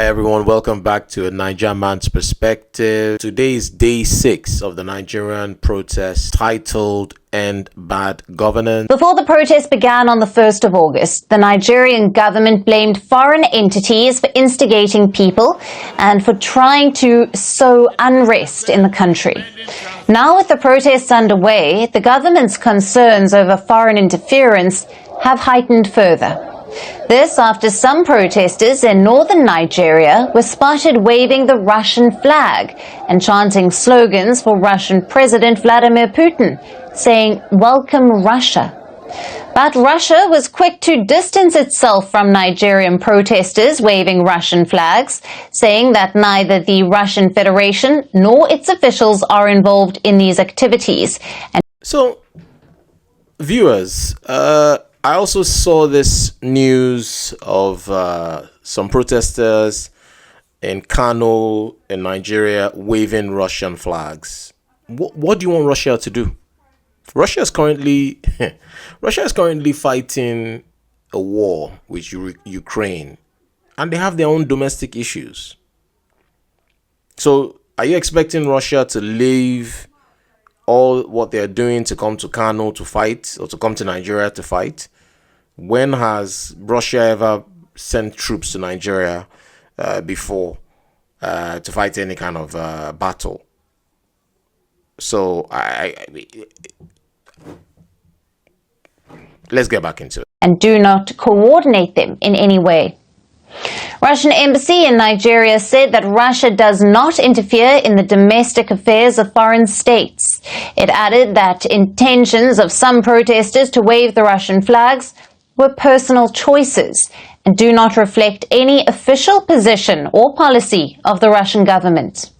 Hi everyone, welcome back to a Niger Man's Perspective. Today is day 6 of the Nigerian protest titled End Bad Governance. Before the protest began on the 1st of August, the Nigerian government blamed foreign entities for instigating people and for trying to sow unrest in the country. Now with the protests underway, the government's concerns over foreign interference have heightened further. This after some protesters in northern Nigeria were spotted waving the Russian flag and chanting slogans for Russian President Vladimir Putin, saying, "Welcome Russia." But Russia was quick to distance itself from Nigerian protesters waving Russian flags, saying that neither the Russian Federation nor its officials are involved in these activities. So, viewers, I also saw this news of some protesters in Kano, in Nigeria, waving Russian flags. What do you want Russia to do? Russia is currently fighting a war with Ukraine, and they have their own domestic issues. So, are you expecting Russia to leave all what they're doing to come to Kano to fight, or to come to Nigeria to fight? When has Russia ever sent troops to Nigeria before to fight any kind of battle? So let's get back into it. And do not coordinate them in any way. Russian embassy in Nigeria said that Russia does not interfere in the domestic affairs of foreign states. It added that intentions of some protesters to wave the Russian flags were personal choices and do not reflect any official position or policy of the Russian government.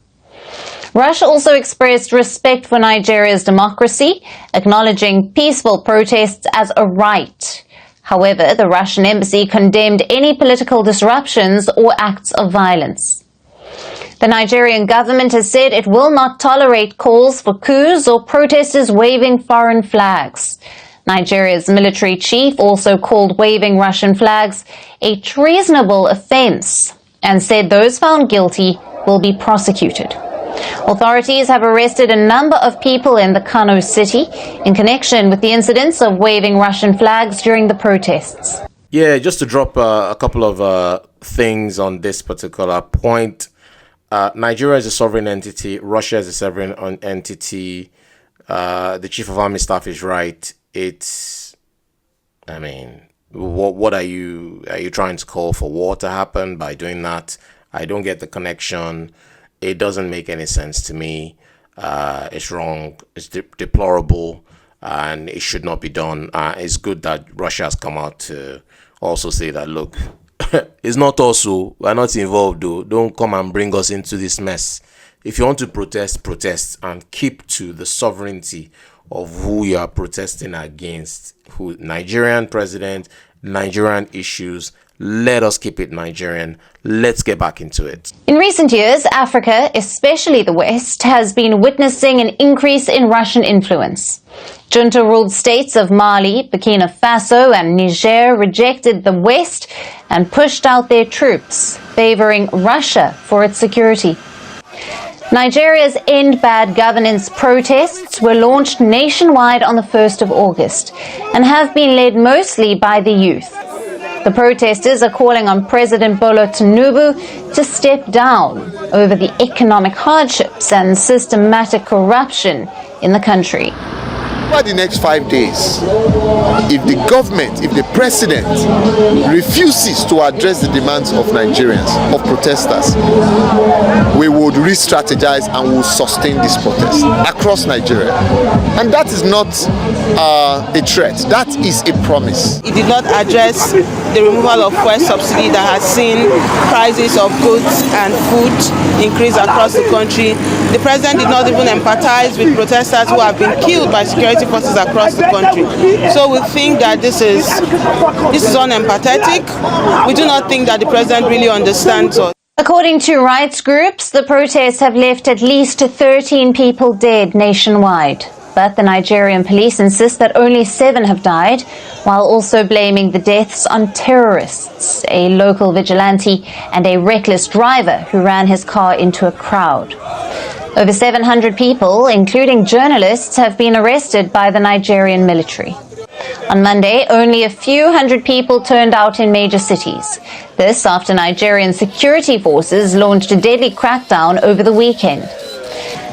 Russia also expressed respect for Nigeria's democracy, acknowledging peaceful protests as a right. However, the Russian embassy condemned any political disruptions or acts of violence. The Nigerian government has said it will not tolerate calls for coups or protesters waving foreign flags. Nigeria's military chief also called waving Russian flags a treasonable offense and said those found guilty will be prosecuted. Authorities have arrested a number of people in the Kano city in connection with the incidents of waving Russian flags during the protests. Yeah, just to drop a couple of things on this particular point. Nigeria is a sovereign entity. Russia is a sovereign entity. The chief of army staff is right. What are you trying to call for war to happen by doing that? I don't get the connection. It doesn't make any sense to me. It's wrong. It's deplorable, and it should not be done. It's good that Russia has come out to also say that, look, it's not also, we're not involved though. Don't come and bring us into this mess. If you want to protest and keep to the sovereignty of who you are protesting against, who Nigerian president, Nigerian issues. Let us keep it Nigerian. Let's get back into it. In recent years, Africa, especially the West, has been witnessing an increase in Russian influence. Junta-ruled states of Mali, Burkina Faso and Niger rejected the West and pushed out their troops, favoring Russia for its security. Nigeria's End Bad Governance protests were launched nationwide on the 1st of August and have been led mostly by the youth. The protesters are calling on President Bola Tinubu to step down over the economic hardships and systematic corruption in the country. Over the next 5 days, if the government, if the president refuses to address the demands of Nigerians, of protesters, we would re-strategize and will sustain this protest across Nigeria. And that is not a threat, that is a promise. It did not address the removal of fuel subsidy that has seen prices of goods and food increase across the country. The president did not even empathize with protesters who have been killed by security forces across the country. So we think that this is unempathetic. We do not think that the president really understands us. According to rights groups, the protests have left at least 13 people dead nationwide. but the Nigerian police insist that only 7 have died, while also blaming the deaths on terrorists, a local vigilante, and a reckless driver who ran his car into a crowd. Over 700 people, including journalists, have been arrested by the Nigerian military. On Monday, only a few hundred people turned out in major cities. This after Nigerian security forces launched a deadly crackdown over the weekend.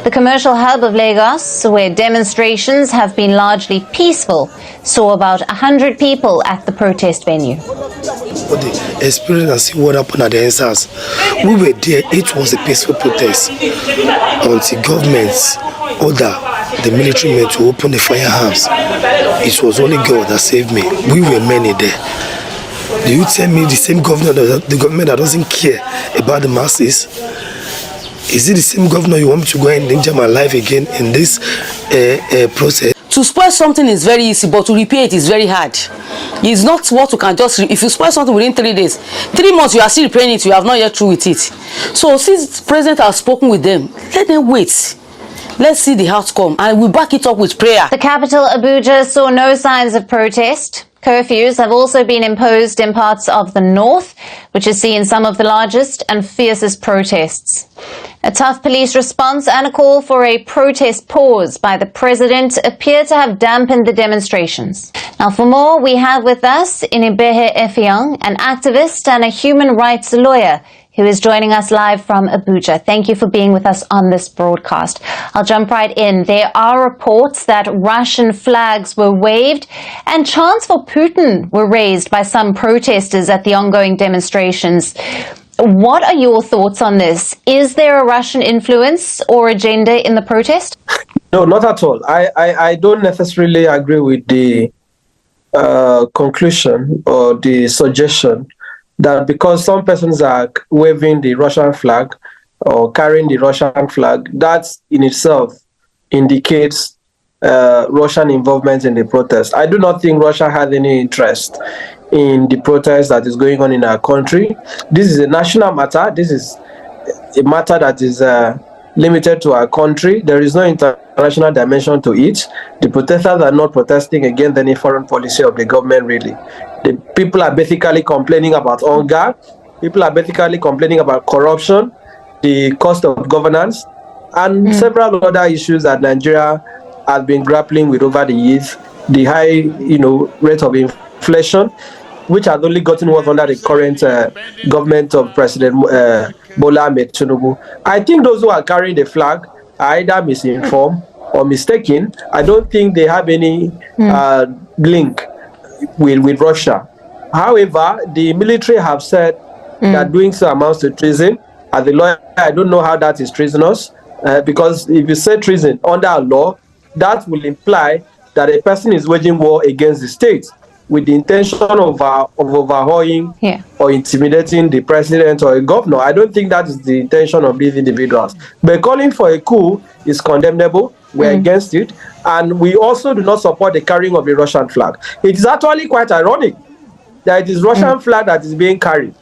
The commercial hub of Lagos, where demonstrations have been largely peaceful, saw about 100 people at the protest venue. For the experience and see what happened at the NSAS, we were there. It was a peaceful protest until governments order the military men to open the firearms. It was only God that saved me. We were many there. Do you tell me the same government, the government that doesn't care about the masses? Is it the same governor you want me to go and endanger my life again in this process? To spoil something is very easy, but to repair it is very hard. It's not what you can just, if you spoil something within 3 days, 3 months you are still repairing it, you have not yet through with it. So since the president has spoken with them, let them wait. Let's see the outcome, and we'll back it up with prayer. The capital, Abuja, saw no signs of protest. Curfews have also been imposed in parts of the north, which has seen some of the largest and fiercest protests. A tough police response and a call for a protest pause by the president appear to have dampened the demonstrations. Now, for more, we have with us Inibehe Effiong, an activist and a human rights lawyer, who is joining us live from Abuja. Thank you for being with us on this broadcast. I'll jump right in. There are reports that Russian flags were waved and chants for Putin were raised by some protesters at the ongoing demonstrations. What are your thoughts on this? Is there a Russian influence or agenda in the protest? No, not at all. I don't necessarily agree with the conclusion or the suggestion that because some persons are waving the Russian flag or carrying the Russian flag, that in itself indicates Russian involvement in the protest. I do not think Russia has any interest in the protest that is going on in our country. This is a national matter. This is a matter that is limited to our country. There is no international dimension to it. The protesters are not protesting against any foreign policy of the government, really. The people are basically complaining about hunger. People are basically complaining about corruption, the cost of governance, and several other issues that Nigeria has been grappling with over the years. The high, rate of inflation, which has only gotten worse under the current government of President Bola Ahmed Tinubu. I think those who are carrying the flag are either misinformed or mistaken. I don't think they have any link with Russia. However, the military have said that doing so amounts to treason. As a lawyer, I don't know how that is treasonous, because if you say treason under a law, that will imply that a person is waging war against the state with the intention of overhauling or intimidating the president or a governor. I don't think that is the intention of these individuals. But calling for a coup is condemnable. We're against it. And we also do not support the carrying of the Russian flag. It is actually quite ironic that it is Russian flag that is being carried,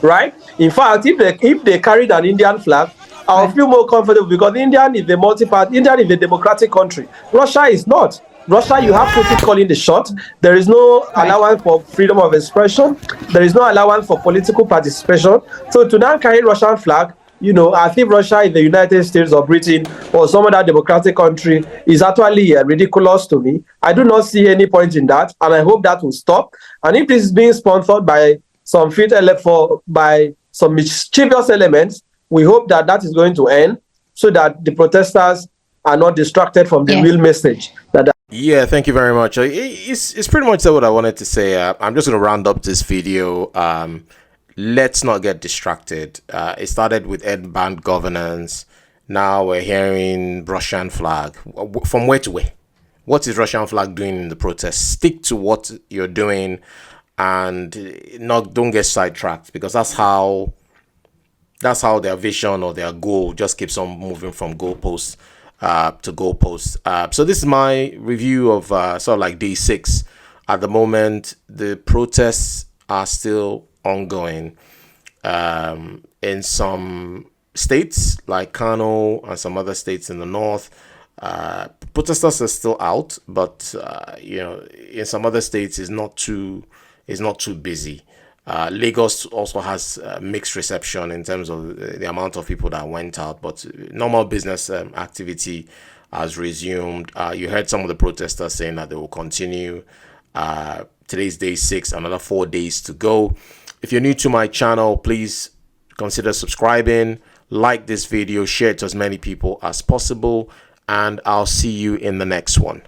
right? In fact, if they carried an Indian flag, I'll feel more comfortable, because India is a multi-party, India is a democratic country. Russia is not. Russia, you have Putin calling the shot. There is no allowance for freedom of expression. There is no allowance for political participation. So to now carry Russian flag, I think Russia is the United States or Britain or some other democratic country is actually ridiculous to me. I do not see any point in that, and I hope that will stop. And if this is being sponsored by some by some mischievous elements, we hope that that is going to end, so that the protesters are not distracted from the real message. Yeah, thank you very much. It's pretty much what I wanted to say. I'm just going to round up this video. Let's not get distracted. It started with band governance. Now we're hearing Russian flag. From where to where? What is Russian flag doing in the protest? Stick to what you're doing and don't get sidetracked, because that's how their vision or their goal just keeps on moving from goalposts to goalposts. So this is my review of sort of like day 6. At the moment, the protests are still ongoing in some states like Kano and some other states in the north. Protesters are still out, but in some other states is not too busy. Lagos also has mixed reception in terms of the amount of people that went out, but normal business activity has resumed. You heard some of the protesters saying that they will continue. Today's day 6, another 4 days to go. If you're new to my channel, please consider subscribing, like this video, share it to as many people as possible, and I'll see you in the next one.